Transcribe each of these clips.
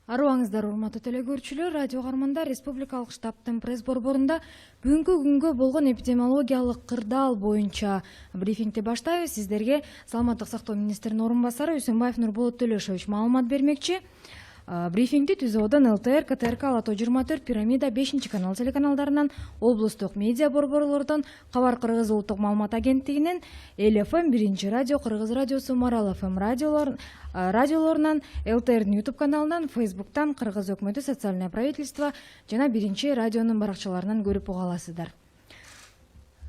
Арыбаңыздар, урматтуу телекөрүүчүлөр, радио карманда Республикалык штабтын пресс борборунда бүгүнкү күнгө болгон эпидемиологиялык кырдаал боюнча брифингди баштайбыз. Сиздерге Саламаттык сактоо министринин орун басары Үсөнбаев Нурболот Төлөшович маалымат бермекчи. Брифингди ТүЗОдон ЛТР, КТРК, Алатоо 24, Пирамида, 5 канал телеканалдарынан, облустук медиа борборлордон, Кабар Кыргыз улуттук маалымат агенттигинен, ЛФМ, 1 радио, Кыргыз радиосу, Марал ФМ радиолорунан, ЛТРдин YouTube каналынан, Facebooктан, Кыргыз өкмөтү социальное правительство жана 1 радионун баракчаларынан көрүп уга аласыздар.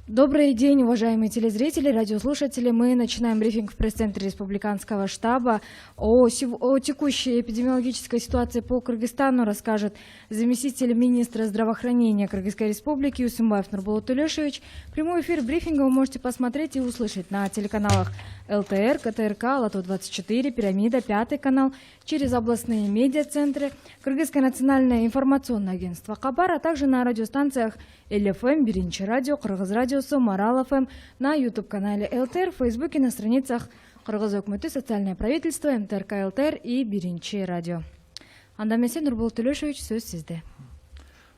Добрый день, уважаемые телезрители, радиослушатели. Мы начинаем брифинг в пресс-центре Республиканского штаба. О текущей эпидемиологической ситуации по Кыргызстану расскажет заместитель министра здравоохранения Кыргызской Республики Үсөнбаев Нурболот Төлөшович. Прямой эфир брифинга вы можете посмотреть и услышать на телеканалах ЛТР, КТРК, Алатоо 24, Пирамида, 5 канал, через областные медиацентры, Кыргызское национальное информационное агентство Кабар, а также на радиостанциях ЛФМ, 1 радио, Кыргыз радиосу, Марал ФМ, на YouTube-канале ЛТР, в Фейсбуке, на страницах Кыргыз өкмөтү социальное правительство, МТРК ЛТР и 1 радио. Анда эмесе Нурболот Төлөшович, сөз сизде.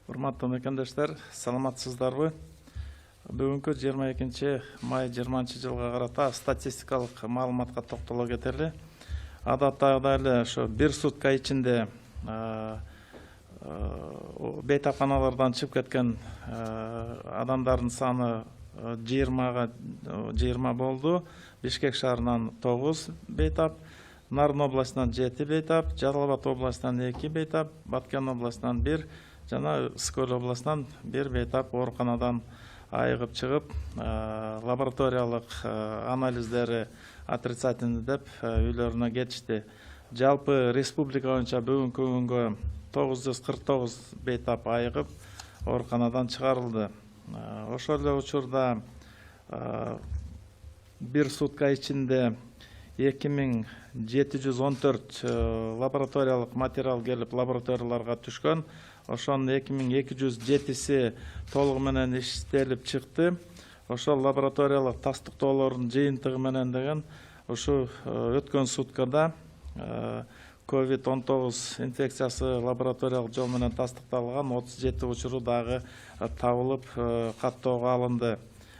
Урматтуу мекендештер, саламатсыздарбы? Бүгүнкү 22 май 20 жылга карата статистикалык маалыматка токтоло кетели. Адаттагыдай эле ошо бир сутка ичинде бейтапканалардан чыгып кеткен адамдардын саны 20 болду. Бишкек шаарынан 9 бейтап, Нарын областынан 7 бейтап, Жалал Абад областынан 2 бейтап, Баткен областынан 1 жана Ысык-Көл областынан 1 бейтап ооруканадан айыгып чыгып, лабораториялык анализдери отрицательный деп үйлөрүнө кетишти. Жалпы республика боюнча бүгүнкү күнгө 949 бейтап айыгып ооруканадан чыгарылды. Ошол эле учурда бир сутка ичинде 2714 лабораториялык материал келип лабораторияларга түшкөн. Ошонун 2207си толугу менен иштелип чыкты. Ошол лабораториялык тастыктоолордун жыйынтыгы менен деген ушу өткөн суткада COVID-19 инфекциясы лабораториялык жол менен тастыкталган 37 учуру дагы табылып каттоого алынды.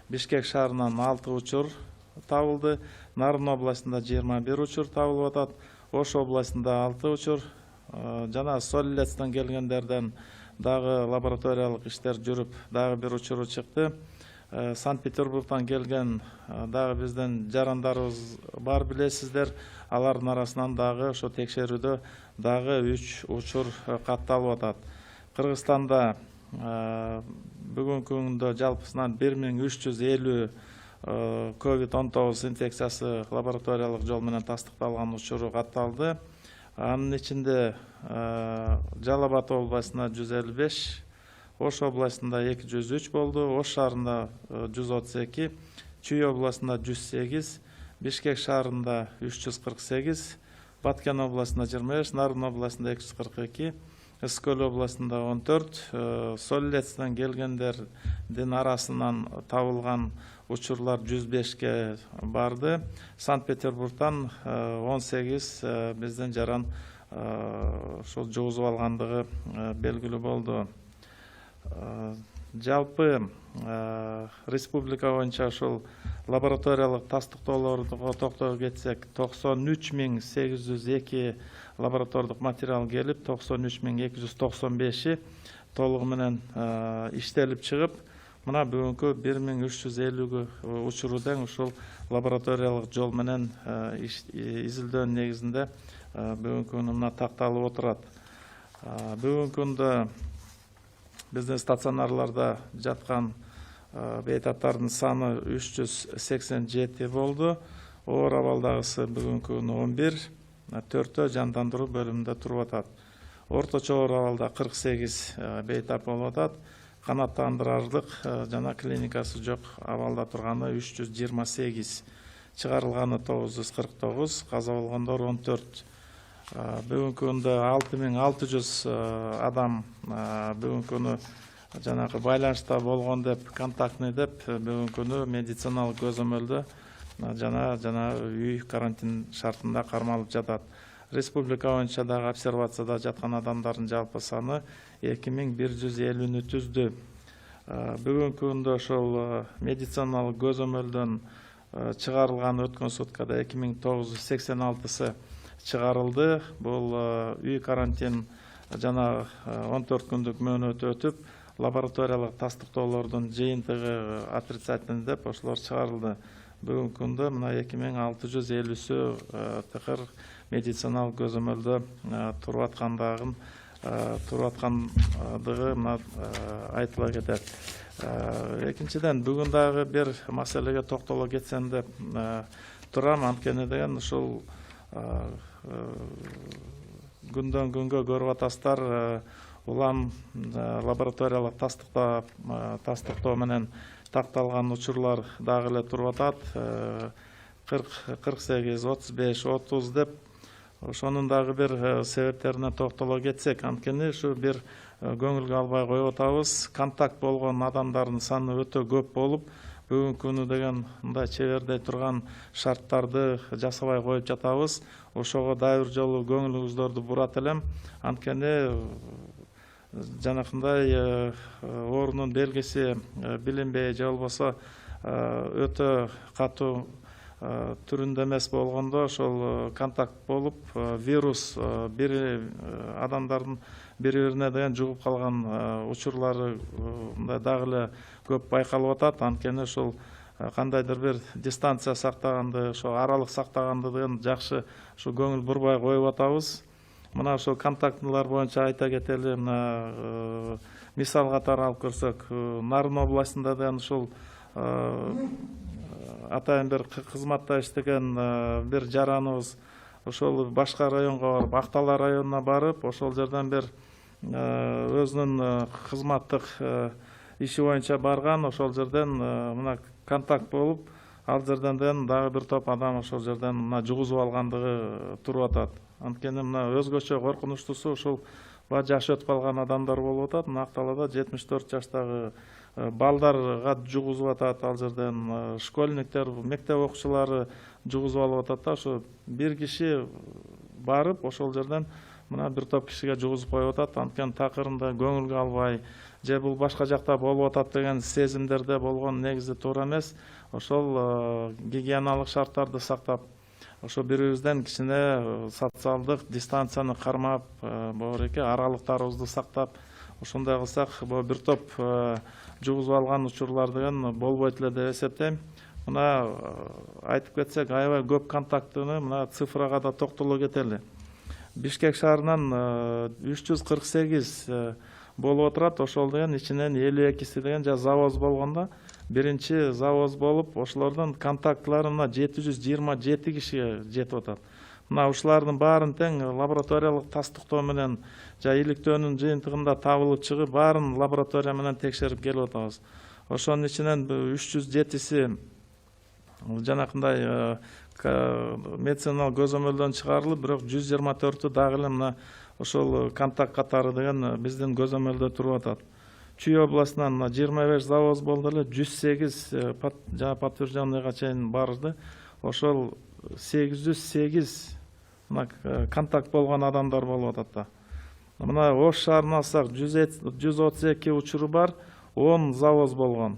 Бишкек шаарынан 6 учур табылды. Нарын областында 21 учур табылып атат. Ош областында 6 учур жана Солилецтен келгендерден дагы лабораториялык иштер жүрүп, дагы бир учуру чыкты. Санкт-Петербургдан келген дагы бизден жарандарыбыз бар билесиздер. Алардын арасынан дагы ошо текшерүүдө дагы 3 учур катталып атат. Кыргызстанда бүгүнкү күндө жалпысынан 1350 COVID-19 инфекциясы лабораториялык жол менен тастыкталган учуру катталды. Анын ичинде Жалал Абад областында 155, Ош областында 203 болду, Ош шаарында 132, Чүй областында 108, Бишкек шаарында 348, Баткен областында 25, Нарын областында 242, Ысык-Көл областында 14, Солилецтен келгендердин арасынан табылган учурлар 105ке барды. Санкт-Петербургдан 18 бизден жаран ошол жугузуп алгандыгы белгилүү болду. Жалпы республика боюнча ошол лабораториялык тастыктоолорго токтоло кетсек, 93802 лаборатордук материал келип, 93295 толугу менен иштелип чыгып, мына бүгүнкү 1350 учуру тең ушул лабораториялык жол менен изилдөөнүн негизинде бүгүнкү күнү мына такталып отурат. Бүгүнкү күндө биздин стационарларда жаткан бейтаптардын саны 387 болду. Оор абалдагысы бүгүнкү күнү 11, 4 жандандыруу бөлүмүндө туруп атат. Орточо оор абалда 48 бейтап болуп атат. Канааттандырарлык жана клиникасы жок абалда турганы 328, чыгарылганы 949, каза болгондор 14. Бүгүнкү күндө 6600 адам бүгүнкү күнү жанагы байланышта болгон деп, контактный деп бүгүнкү күнү медициналык көзөмөлдө жана үй карантин шартында кармалып жатат. республика боюнча дагы обсервацияда жаткан адамдардын жалпы саны 2150 түздү. Бүгүнкү күндө ошол медициналык көзөмөлдөн чыгарылган өткөн суткада 2986сы чыгарылды. Бул үй карантин жана 14 күндүк мөөнөт өтүп, лабораториялык тастыктоолордун жыйынтыгы отрицательный деп ошолор чыгарылды. Бүгүнкү күндө мына 2650сү тыкыр медициналык көзөмөлдө туруп аткандыгы мына айтыла кетет. Экинчиден, бүгүн дагы бир маселеге токтоло кетсем деп турам. Анткени деген ушул күндөн күнгө көрүп атасыздар, улам лабораториялык тастыктоо менен такталган учурлар дагы эле туруп атат. 48, 35, 30 деп. Ошонун дагы бир себептерине токтоло кетсек, анткени ушу бир көңүлгө албай коюп атабыз. Контакт болгон адамдардын саны өтө көп болуп, бүгүнкү күнү деген мындай чебердей турган шарттарды жасабай коюп жатабыз. Ошого дагы бир жолу көңүлүңүздөрдү бурат элем. Анткени жанакындай оорунун белгиси билинбей же болбосо өтө катуу түрүндө эмес болгондо ошол контакт болуп вирус адамдардын бири-бирине деген жугуп калган учурлары мындай дагы эле көп байкалып атат. Анткени ошол кандайдыр бир дистанция сактаганды, ошо аралык сактаганды деген жакшы ушу көңүл бурбай коюп атабыз. Мына ошол контактылар боюнча айта кетели. Мына мисал катары алып көрсөк, Нарын областында деген ушул атайын бир кызматта иштеген бир жараныбыз ошол башка районго барып, Актала районуна барып, ошол жерден бир өзүнүн кызматтык иши боюнча барган. Ошол жерден мына контакт болуп, ал жерден дагы бир топ адам ошол жерден мына жугузуп алгандыгы туруп атат. Анткени мына өзгөчө коркунучтуусу ушул жашы өтүп калган адамдар болуп атат. Мына Акталада 74 жаштагы балдарга жугузуп атат. Ал жерден школьниктер, мектеп окуучулары жугузуп алып атат да. Ошо бир киши барып, ошол жерден мына бир топ кишиге жугузуп коюп атат. Анткени такырында көңүлгө албай, же бул башка жакта болуп атат деген сезимдерде болгон негизи туура эмес. Ошол гигиеналык шарттарды сактап, ошо бири-бирибизден кичине социалдык дистанцияны кармап, боореке аралыктарыбызды сактап, ошондой кылсак, бир топ жугузуп алган учурлар деген болбойт эле деп эсептейм. Мына айтып кетсек, аябай көп контактыны мына цифрага да токтоло кетели. Бишкек шаарынан 348 болуп отурат. Ошол деген ичинен 52си деген завоз болгондо, биринчи завоз болуп, ошолордун контактлары мына 727 кишиге жетип атат. Мына ушулардын баарын тең лабораториялык тастыктоо менен иликтөөнүн жыйынтыгында табылып чыгып, баарын лаборатория менен текшерип келип атабыз. Ошонун ичинен 307си жанакындай медициналык көзөмөлдөн чыгарылып, бирок 124 дагы эле мына ошол контакт катары деген биздин көзөмөлдө туруп атат. Чүй областынан 25 завоз болду эле, 108 подтвержденныйга чейин барды. Ошол 808 контакт болгон адамдар болуп атат да. Мына Ош шаарын алсак, 132 учуру бар, 10 завоз болгон.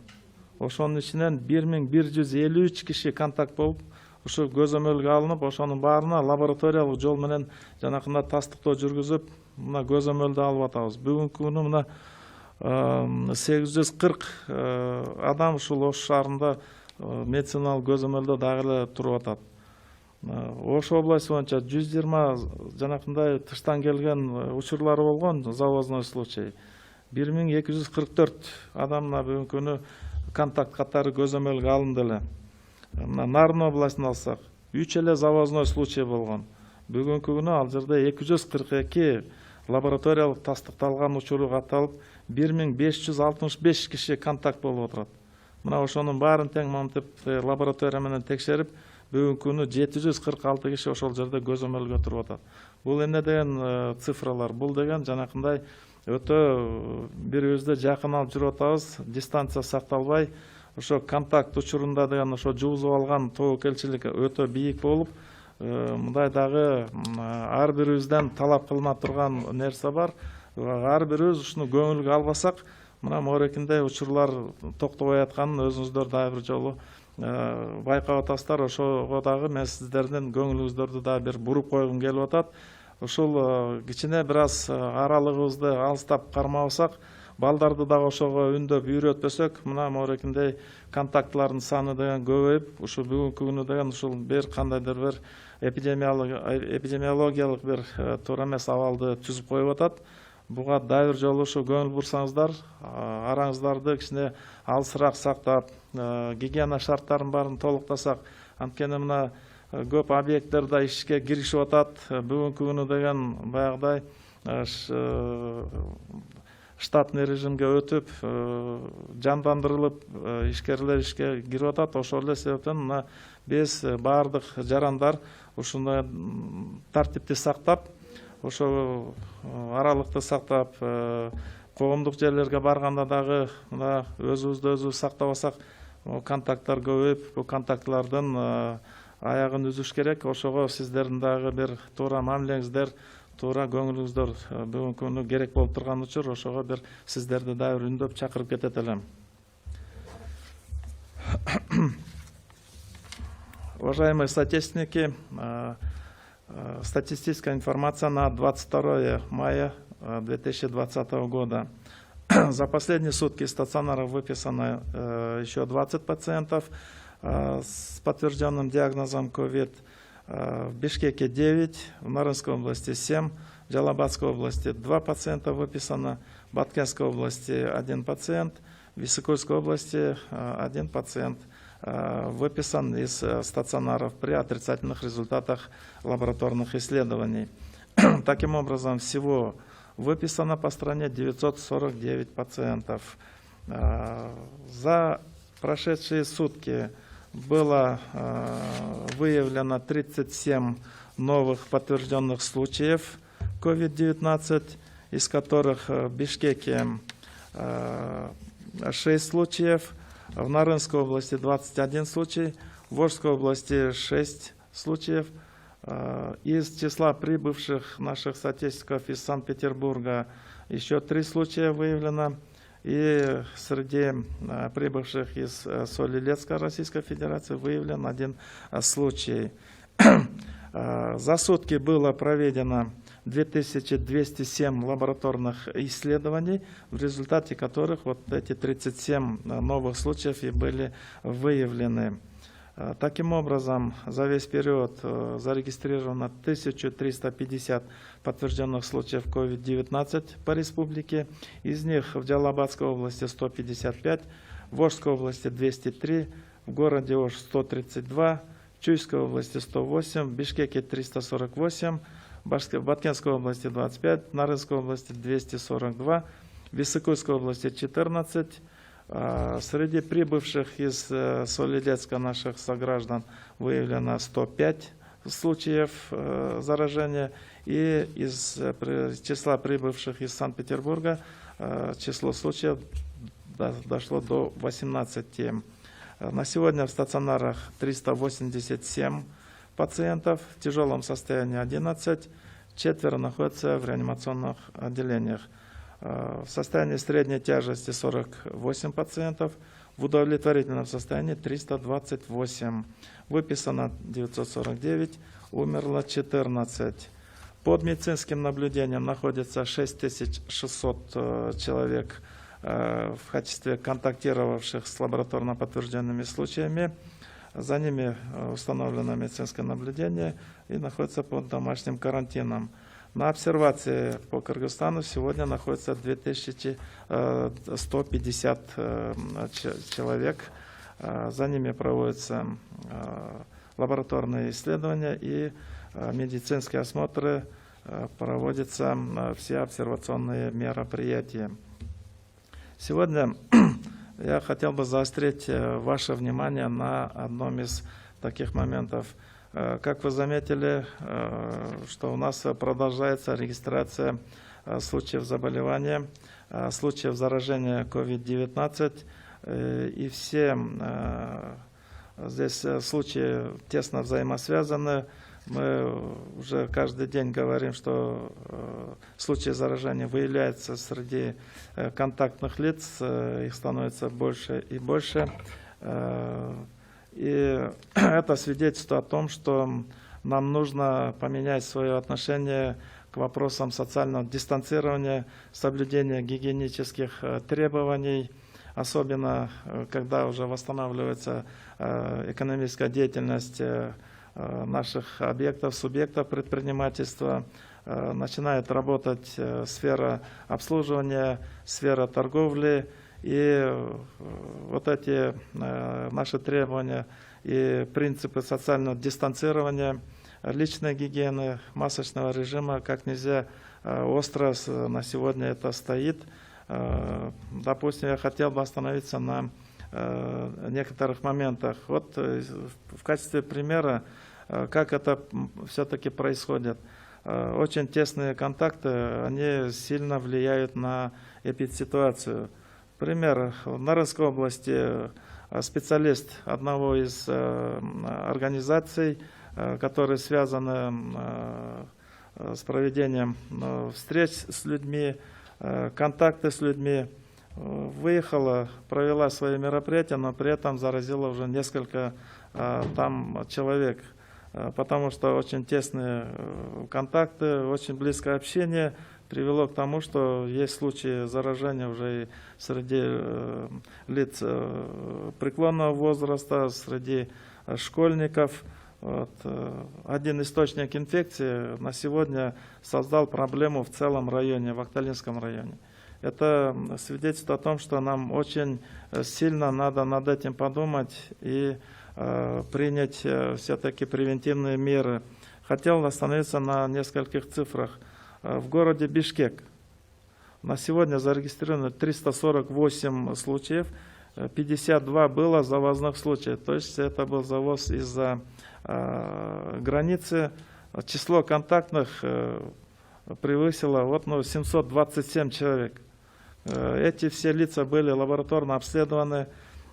Ошонун ичинен 1153 киши контакт болуп, ушу көзөмөлгө алынып, ошонун баарына лабораториялык жол менен жанакында тастыктоо жүргүзүп, мына көзөмөлдү алып атабыз. Бүгүнкү күнү мына 840 адам ушул Ош шаарында медициналык көзөмөлдө дагы эле туруп атат. Ош областы боюнча 120 жанакындай тыштан келген учурлары болгон, завозной случай. 1244 адамна бүгүнкү күнү контакт катары көзөмөлгө алынды эле. Нарын областын алсак, 3 эле завозной случай болгон. Бүгүнкү күнү ал жерде 242 лабораториялык тастыкталган учуру катталып, 1565 киши контакт болуп отурат. Мына ошонун баарын тең мынтип лаборатория менен текшерип, бүгүнкү күнү 746 киши ошол жерде көзөмөлгө туруп атат. Бул эмне деген цифралар? Бул деген жанакындай өтө бири-бирибизди жакын алып жүрүп атабыз, дистанция сакталбай, ошо контакт учурунда деген ошо жугузуп алган тобокелчилик өтө бийик болуп, мындай дагы ар бирибизден талап кылына турган нерсе бар. Ар бирибиз ушуну көңүлгө албасак, мына морекиндей учурлар токтобой атканын өзүңүздөр дагы бир жолу байкап атасыздар. Ошого дагы мен сиздердин көңүлүңүздөрдү дагы бир буруп койгум келип атат. Ушул кичине бир аз аралыгыбызды алыстап кармабасак, балдарды дагы ошого үндөп үйрөтпөсөк, мына морекиндей контактлардын саны деген көбөйүп, ушу бүгүнкү күнү деген ушул бир кандайдыр бир эпидемиологиялык бир туура эмес абалды түзүп коюп атат. Буга дагы бир жолу ушу көңүл бурсаңыздар, араңыздарды кичине алысыраак сактап, гигиена шарттарын баарын толуктасак, анткени мына көп объекттер да ишке киришип атат. Бүгүнкү күнү деген баягыдай штатный режимге өтүп, жандандырылып, ишкерлер ишке кирип атат. Ошол эле себептен мына биз баардык жарандар ушундай тартипти сактап, ошо аралыкты сактап, коомдук жерлерге барганда дагы мына өзүбүздү өзүбүз сактабасак, контакттар көбөйүп, бул контактлардын аягын үзүш керек. Ошого сиздердин дагы бир туура мамилеңиздер, туура көңүлүңүздөр бүгүнкү күнү керек болуп турган учур, ошого бир сиздерди дагы бир үндөп чакырып кетет элем. Уважаемые соотечественники, статистическая информация на 22 мая 2020 года. За последние сутки из стационаров выписано еще 20 пациентов с подтвержденным диагнозом COVID. В Бишкеке 9, в Нарынской области 7, в Джалабадской области 2 пациента выписано, в Баткенской области 1 пациент, в Високольской области 1 пациент выписан из стационаров при отрицательных результатах лабораторных исследований. Таким образом, всего выписано по стране 949 пациентов. За прошедшие сутки было выявлено 37 новых подтвержденных случаев COVID-19, из которых в Бишкеке 6 случаев, в Нарынской области 21 случай, в Волжской области 6 случаев. Из числа прибывших наших соотечественников из Санкт-Петербурга еще 3 случая выявлено. И среди прибывших из Соль-Илецка Российской Федерации выявлен 1 случай. За сутки было проведено 2207 лабораторных исследований, в результате которых вот эти 37 новых случаев и были выявлены. Таким образом, за весь период зарегистрировано 1350 подтвержденных случаев COVID-19 по республике. Из них в Джалабадской области 155, в Волжской области 203, в городе Ош 132, в Чуйской области 108, в Бишкеке 348, в Баткенской области 25, в Нарынской области 242, в Високольской области 14. Среди прибывших из Соль-Илецка наших сограждан выявлено 105 случаев заражения, и из числа прибывших из Санкт-Петербурга число случаев дошло до 18. На сегодня в стационарах 387 пациентов, в тяжелом состоянии 11, 4 находятся в реанимационных отделениях. В состоянии средней тяжести 48 пациентов, в удовлетворительном состоянии 328, выписано 949, умерло 14. Под медицинским наблюдением находится 6600 человек в качестве контактировавших с лабораторно подтвержденными случаями. За ними установлено медицинское наблюдение и находится под домашним карантином. На обсервации по Кыргызстану сегодня находится 2150 человек. За ними проводятся лабораторные исследования и медицинские осмотры, проводятся все обсервационные мероприятия. Сегодня я хотел бы заострить ваше внимание на одном из таких моментов. Как вы заметили, что у нас продолжается регистрация случаев заболевания, случаев заражения COVID-19, и все здесь случаи тесно взаимосвязаны. Мы уже каждый день говорим, что случаи заражения выявляются среди контактных лиц, их становится больше и больше. И это свидетельствует о том, что нам нужно поменять свое отношение к вопросам социального дистанцирования, соблюдения гигиенических требований, особенно когда уже восстанавливается экономическая деятельность наших объектов, субъектов предпринимательства, начинает работать сфера обслуживания, сфера торговли, и вот эти наши требования и принципы социального дистанцирования, личной гигиены, масочного режима, как нельзя остро на сегодня это стоит. Допустим, я хотел бы остановиться на некоторых моментах. Вот в качестве примера, как это все-таки происходит. Очень тесные контакты, они сильно влияют на эпидситуацию. Пример, в Нарынской области специалист одного из организаций, которые связаны с проведением встреч с людьми, контакты с людьми, выехала, провела свои мероприятия, но при этом заразила уже несколько там человек, потому что очень тесные контакты, очень близкое общение привело к тому, что есть случаи заражения уже и среди лиц преклонного возраста, среди школьников. Вот. Один источник инфекции на сегодня создал проблему в целом районе, в Акталинском районе. Это свидетельствует о том, что нам очень сильно надо над этим подумать и принять все-таки превентивные меры. Хотел остановиться на нескольких цифрах. В городе Бишкек на сегодня зарегистрировано 348 случаев, 52 было завозных случаев, то есть это был завоз из-за границы. Число контактных превысило 727 человек. Эти все лица были лабораторно обследованы.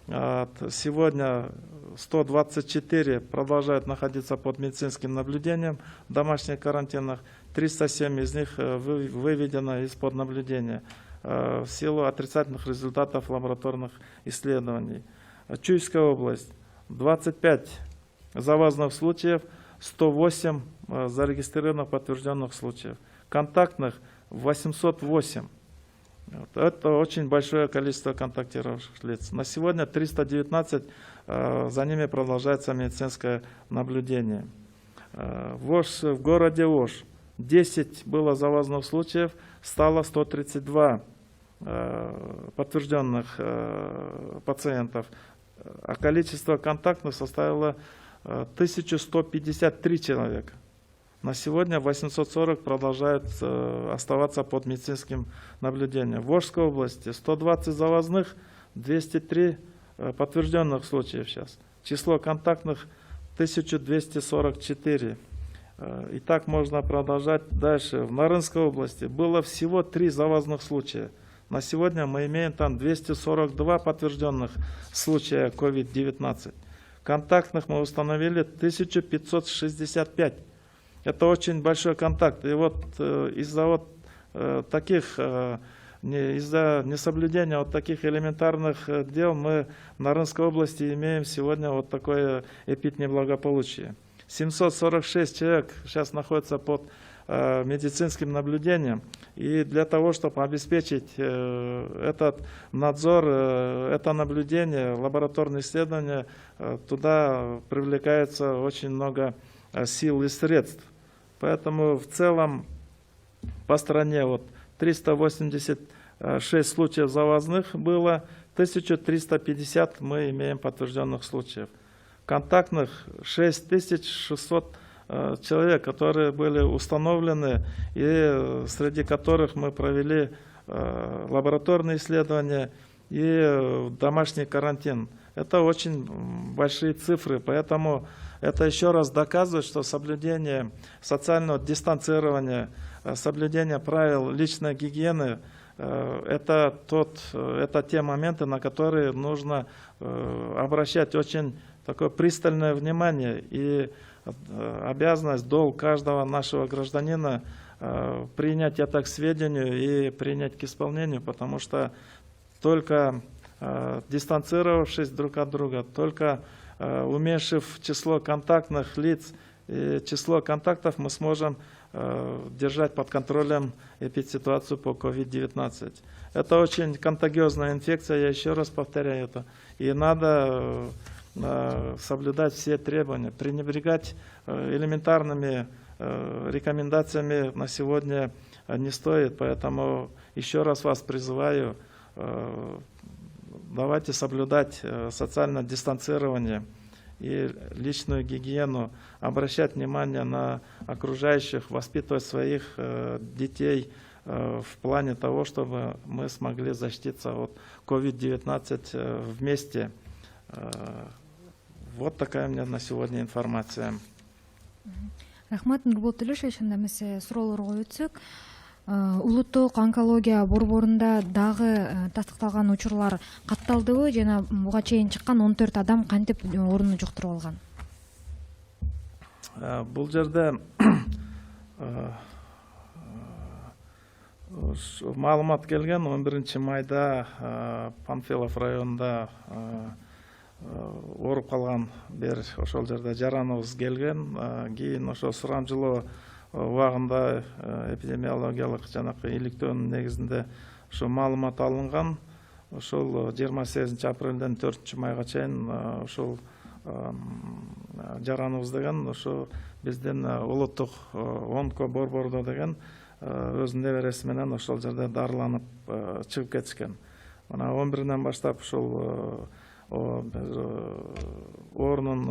Сегодня 124 продолжают находиться под медицинским наблюдением в домашних карантинах. 307 из них выведено из-под наблюдения в силу отрицательных результатов лабораторных исследований. Чуйская область. 25 завозных случаев, 108 зарегистрированных подтвержденных случаев. Контактных 808. Это очень большое количество контактировавших лиц. На сегодня 319, за ними продолжается медицинское наблюдение. В городе Ош 10 было завозных случаев, стало 132 подтвержденных пациентов, а количество контактных составило 1153 человека. На сегодня 840 продолжают оставаться под медицинским наблюдением. В Волжской области 120 завозных, 203 подтвержденных случаев сейчас. Число контактных 1244. И так можно продолжать дальше. В Нарынской области было всего 3 завозных случая. На сегодня мы имеем там 242 подтвержденных случая COVID-19. Контактных мы установили 1565. Это очень большой контакт. И из-за таких, из-за несоблюдения таких элементарных дел мы в Нарынской области имеем сегодня такое эпиднеблагополучие. 746 человек сейчас находятся под медицинским наблюдением. И для того, чтобы обеспечить этот надзор, это наблюдение, лабораторные исследования, туда привлекается очень много сил и средств. Поэтому в целом по стране 386 случаев завозных было, 1350 мы имеем подтвержденных случаев. Контактных 6600 человек, которые были установлены, и среди которых мы провели лабораторные исследования и домашний карантин. Это очень большие цифры, поэтому это еще раз доказывает, что соблюдение социального дистанцирования, соблюдение правил личной гигиены это те моменты, на которые нужно обращать очень такое пристальное внимание и обязанность, долг каждого нашего гражданина принять это к сведению и принять к исполнению, потому что только дистанцировавшись друг от друга, только уменьшив число контактных лиц и число контактов, мы сможем держать под контролем эпидситуацию по COVID-19. Это очень контагиозная инфекция, я еще раз повторяю это. И надо соблюдать все требования, пренебрегать элементарными рекомендациями на сегодня не стоит. Поэтому еще раз вас призываю, давайте соблюдать социальное дистанцирование и личную гигиену, обращать внимание на окружающих, воспитывать своих детей в плане того, чтобы мы смогли защититься от COVID-19 вместе. Вот такая у меня на сегодня информация. Рахмат, Нурболот Төлешевич, анда эмес суроолорго өтсөк. Улуттук онкология борборунда дагы тастыкталган учурлар катталдыбы жана буга чейин чыккан 14 адам кантип орунду жуктуруп алган? Бул жерде маалымат келген 11 майда Панфилов районунда ооруп калган бир ошол жерде жараныбыз келген. Кийин ошо сурамжылоо убагында эпидемиологиялык жанакы иликтөөнүн негизинде ошо маалымат алынган. Ошол 28 апрелден 4 майга чейин ошол жараныбыз деген ошо биздин улуттук онко борбордо деген өзүнүн небереси менен ошол жерде дарыланып чыгып кетишкен. Мына 11-ден баштап ошол оорунун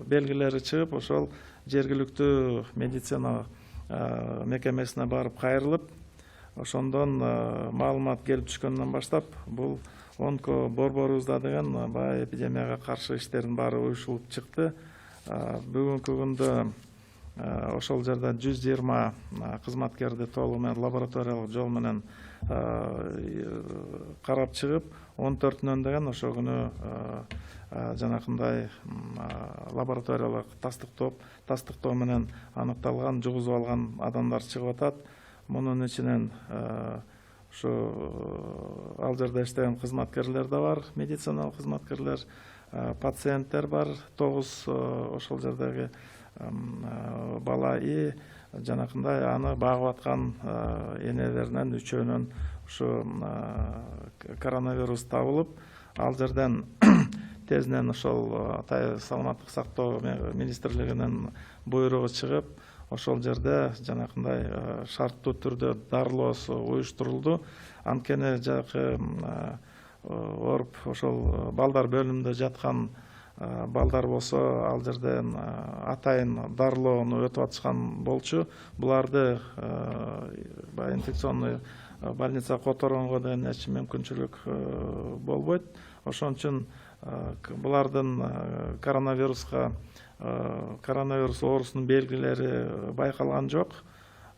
белгилери чыгып, ошол жергиликтүү медицина мекемесине барып кайрылып, ошондон маалымат келип түшкөндөн баштап бул онко борборубузда деген баягы эпидемияга каршы иштердин баары уюшулуп чыкты. Бүгүнкү күндө ошол жерде 120 кызматкерди толугу менен лабораториялык жол менен карап чыгып, 14-нөн деген ошол күнү жанакындай лабораториялык тастыктоо менен аныкталган, жугузуп алган адамдар чыгып атат. Мунун ичинен ушу ал жерде иштеген кызматкерлер да бар, медициналык кызматкерлер, пациенттер бар, 9 ошол жердеги бала и жанакындай аны багып аткан энелеринен 3-өөнөн ушу коронавирус табылып, ал жерден тезинен ошол саламаттык сактоо министрлигинин буйругу чыгып, ошол жерде жанакындай шарттуу түрдө дарылоосу уюштурулду. Анткени жакы ооруп ошол балдар бөлүмүндө жаткан балдар болсо, ал жерден атайын дарылоону өтүп атышкан болчу. Буларды инфекционный больница которгонго деген эч мүмкүнчүлүк болбойт. Ошон үчүн булардын коронавирус оорусунун белгилери байкалган жок.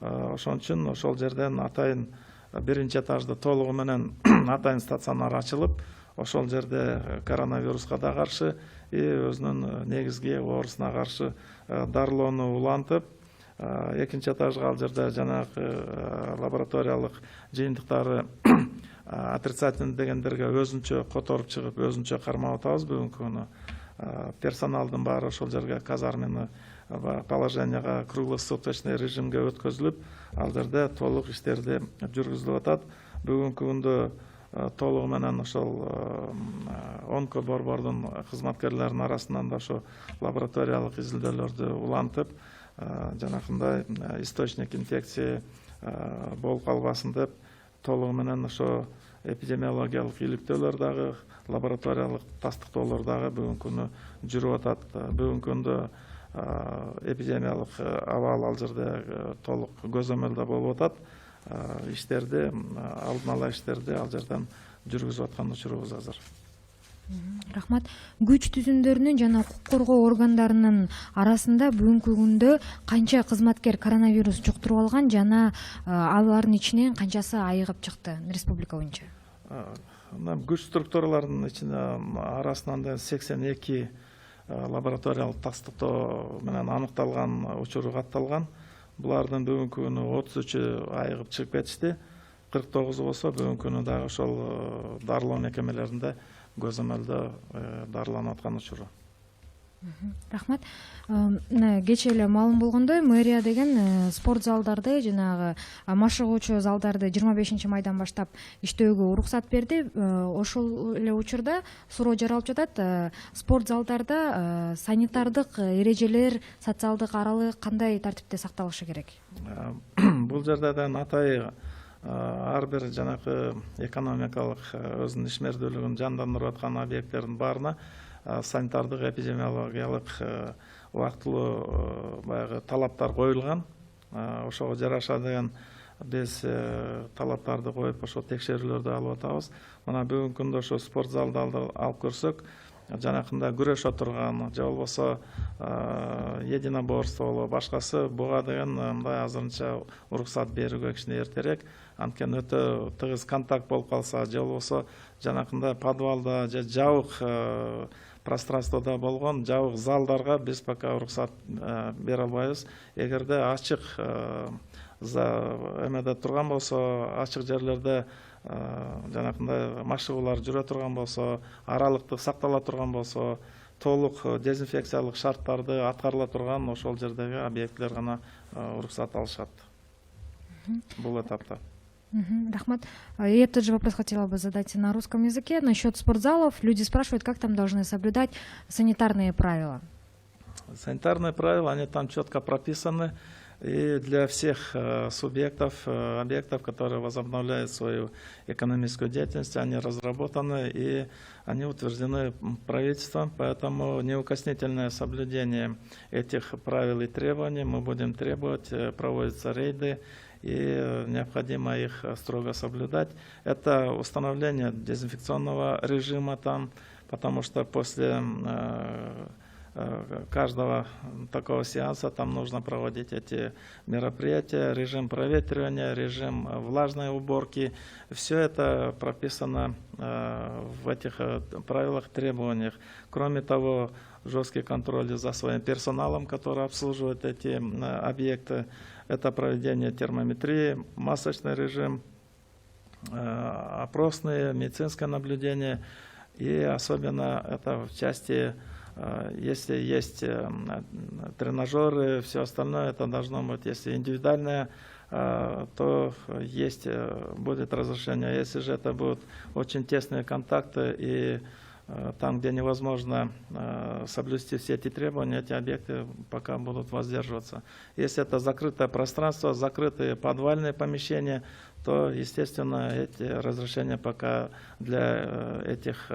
Ошон үчүн ошол жерден атайын биринчи этажда толугу менен атайын стационар ачылып, ошол жерде коронавируска да каршы и өзүнүн негизги оорусуна каршы дарылоону улантып, экинчи этажга ал жерде жанагы лабораториялык жыйынтыктары отрицательный дегендерге өзүнчө которуп чыгып, өзүнчө кармап атабыз. Бүгүнкү күнү персоналдын баары ошол жерге казармени положенияга круглосуточный режимге өткөзүлүп, ал жерде толук иштерди жүргүзүлүп атат. Бүгүнкү күндө толугу менен ошол онко борбордун кызматкерлеринин арасынан да ошо лабораториялык изилдөөлөрдү улантып, жанакындай источник инфекции болуп калбасын деп, толугу менен ошо эпидемиологиялык иликтөөлөр дагы, лабораториялык тастыктоолор дагы бүгүнкү күнү жүрүп атат. Бүгүнкү күндө эпидемиялык абал ал жерде толук көзөмөлдө болуп атат. Иштерди, алдын ала иштерди ал жерден жүргүзүп аткан учурубуз азыр. Рахмат. Күч түзүмдөрүнүн жана укук коргоо органдарынын арасында бүгүнкү күндө канча кызматкер коронавирус жуктуруп алган жана алардын ичинен канчасы айыгып чыкты республика боюнча? Күч структураларынын ичинде арасынан 82 лабораториялык тастыктоо менен аныкталган учуру катталган. Булардын бүгүнкү күнү 33-ü айыгып чыгып кетишти. 49 болсо бүгүнкү күнү дагы ошол дарылоо мекемелеринде көзөмөлдө дарыланып аткан учуру. Рахмат. Кечээ эле маалым болгондой, мэрия деген спорт залдарды, жанагы машыгуучу залдарды 25-майдан баштап иштөөгө уруксат берди. Ошол эле учурда суроо жаралып жатат. Спорт залдарда санитардык эрежелер, социалдык аралык кандай тартипте сакталышы керек? Бул жерде атайы ар бир жанакы экономикалык өзүнүн ишмердүүлүгүн жандандырып аткан объекттердин баарына санитардык эпидемиологиялык убактылуу баягы талаптар коюлган. Ошого жараша деген биз талаптарды коюп ошо текшерүүлөрдү алып атабыз. Мына бүгүнкү күндө ошо спорт залдарды алып көрсөк, жанакында күрөш отурган же болбосо единоборство болобу башкасы буга деген мындай азырынча уруксат берүүгө кичине эртерээк. Анткени өтө тыгыз контакт болуп калса же болбосо жанакында подвалда же жабык пространствода болгон жабык залдарга биз пока уруксат бере албайбыз. Эгерде ачык эмеде турган болсо, ачык жерлерде жанакындай машыгуулар жүрө турган болсо, аралыктык сактала турган болсо, толук дезинфекциялык шарттарды аткарыла турган ошол жердеги объектилер гана уруксат алышат бул этапта. Рахмат. Я тот же вопрос хотела бы задать на русском языке. Насчет спортзалов люди спрашивают, как там должны соблюдать санитарные правила. Санитарные правила, они там четко прописаны. И для всех субъектов, объектов, которые возобновляют свою экономическую деятельность, они разработаны и они утверждены правительством. Поэтому неукоснительное соблюдение этих правил и требований мы будем требовать. Проводятся рейды, и необходимо их строго соблюдать. Это установление дезинфекционного режима там, потому что после каждого такого сеанса там нужно проводить эти мероприятия, режим проветривания, режим влажной уборки. Все это прописано в этих правилах, требованиях. Кроме того, жесткий контроль за своим персоналом, который обслуживает эти объекты. Это проведение термометрии, масочный режим, опросные, медицинское наблюдение. И особенно это в части, если есть тренажеры, все остальное, это должно быть, если индивидуальное, то есть, будет разрешение. Если же это будут очень тесные контакты и там, где невозможно соблюсти все эти требования, эти объекты пока будут воздерживаться. Если это закрытое пространство, закрытые подвальные помещения, то, естественно, эти разрешения пока для этих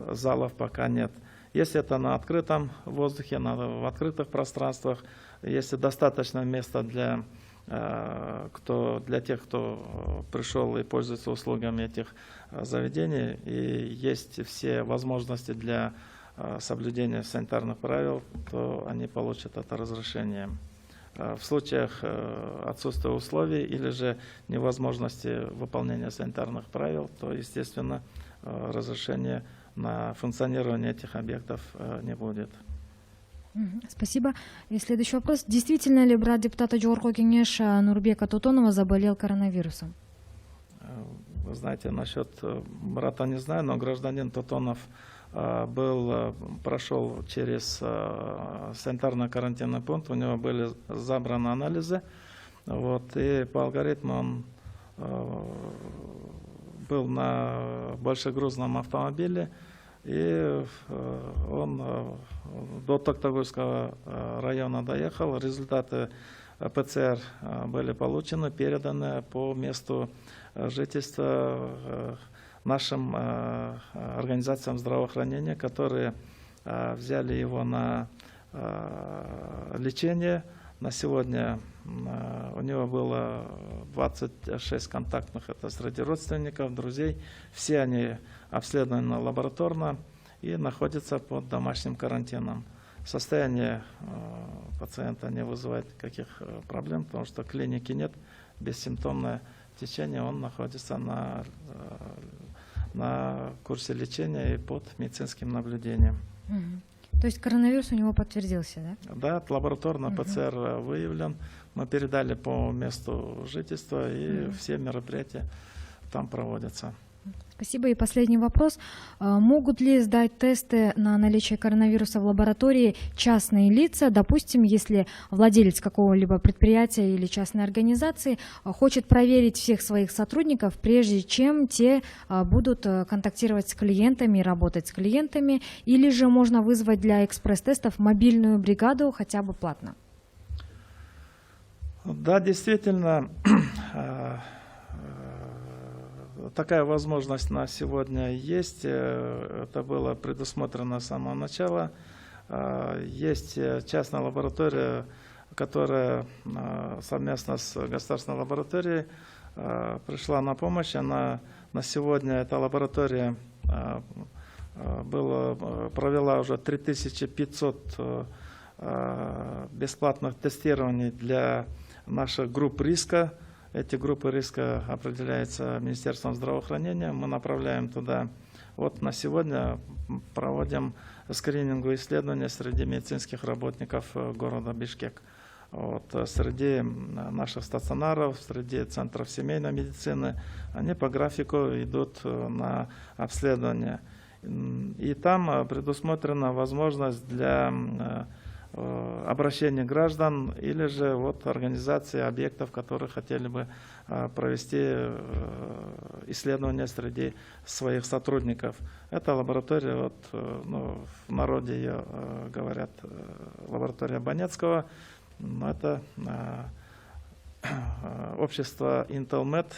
залов пока нет. Если это на открытом воздухе, в открытых пространствах, если достаточно места для тех, кто пришел и пользуется услугами этих заведений, и есть все возможности для соблюдения санитарных правил, то они получат это разрешение. В случаях отсутствия условий или же невозможности выполнения санитарных правил, то, естественно, разрешения на функционирование этих объектов не будет. Спасибо. И следующий вопрос. Действительно ли брат депутата Жогорку кеңеш Нурбека Тотонова заболел коронавирусом? Вы знаете, насчет брата не знаю, но гражданин Тотонов прошел через санитарно-карантинный пункт, у него были забраны анализы, и по алгоритму он был на большегрузном автомобиле, и он до Токтагульского района доехал. Результаты ПЦР были получены, переданы по месту жительства нашим организациям здравоохранения, которые взяли его на лечение. На сегодня у него было 26 контактных, это среди родственников, друзей. Все они обследованы лабораторно и находятся под домашним карантином. Состояние пациента не вызывает никаких проблем, потому что клиники нет, бессимптомное течение, он находится на курсе лечения и под медицинским наблюдением. То есть коронавирус у него подтвердился, да? Да, лабораторно ПЦР выявлен. Мы передали по месту жительства, и все мероприятия там проводятся. Спасибо. И последний вопрос. Могут ли сдать тесты на наличие коронавируса в лаборатории частные лица? Допустим, если владелец какого-либо предприятия или частной организации хочет проверить всех своих сотрудников, прежде чем те будут контактировать с клиентами, работать с клиентами, или же можно вызвать для экспресс-тестов мобильную бригаду хотя бы платно? Да, действительно, такая возможность на сегодня есть. Это было предусмотрено с самого начала. Есть частная лаборатория, которая совместно с государственной лабораторией пришла на помощь. Она на сегодня, эта лаборатория провела уже 3500 бесплатных тестирований для наших групп риска. Эти группы риска определяются Министерством здравоохранения. Мы направляем туда. Вот на сегодня проводим скрининговые исследования среди медицинских работников города Бишкек. Вот, среди наших стационаров, среди центров семейной медицины, они по графику идут на обследование. И там предусмотрена возможность для обращения граждан или же вот организации объектов, которые хотели бы провести исследования среди своих сотрудников. Это лаборатория, вот, в народе ее говорят, лаборатория Банецкого. Это общество Intelmed,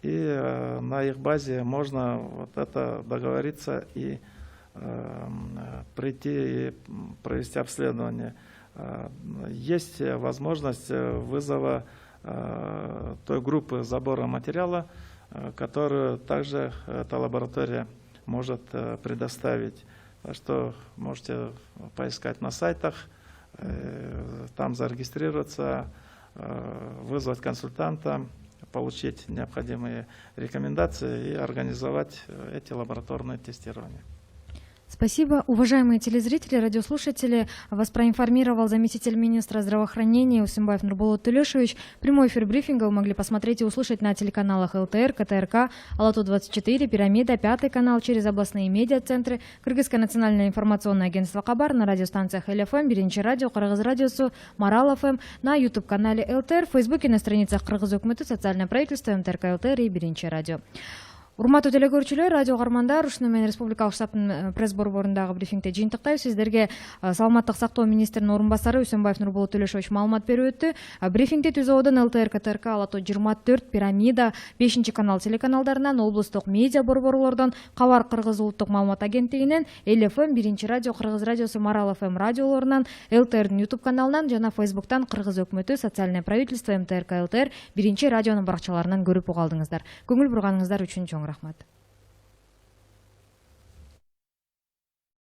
и на их базе можно вот это договориться и прийти и провести обследование. Есть возможность вызова той группы забора материала, которую также эта лаборатория может предоставить. Так что можете поискать на сайтах, там зарегистрироваться, вызвать консультанта, получить необходимые рекомендации и организовать эти лабораторные тестирования. Спасибо. Уважаемые телезрители, радиослушатели, вас проинформировал заместитель министра здравоохранения Усимбаев Нурболот Төлешевич. Прямой эфир брифинга вы могли посмотреть и услышать на телеканалах ЛТР, КТРК, Алату-24, Пирамида, 5 канал через областные медиацентры, Кыргызское национальное информационное агентство Кабар, на радиостанциях ЛФМ, Биринчи радио, Кыргыз радиосу, Марал ФМ, на YouTube-канале ЛТР, в Фейсбуке, на страницах Кыргыз Өкмөтү, социальное правительство, МТРК ЛТР и Биринчи радио. Урматтуу теле көрүүчүлөр, радио каармандар, ушуну менен республикалык штабтын пресс борборундагы брифингде жыйынтыктайбыз. Сиздерге саламаттык сактоо министринин орун басары Усимбаев Нурболот Төлешевич маалымат берип өттү. Брифингди түзүүдөн ЛТР, КТРК, Алату 24, Пирамида, 5 канал телеканалдарынан, облустук медиа борборлордон, Кабар Кыргыз улуттук маалымат агенттигинен, ЛФМ, Биринчи радио, Кыргыз радиосу, Марал ФМ радиолорунан, ЛТРдин YouTube каналынан жана Фейсбуктан Кыргыз Өкмөтү, социальное правительство, МТРК ЛТР, Биринчи радионун баракчаларынан көрүп угалдыңыздар. Көңүл бурганыңыздар үчүн чоң рахмат.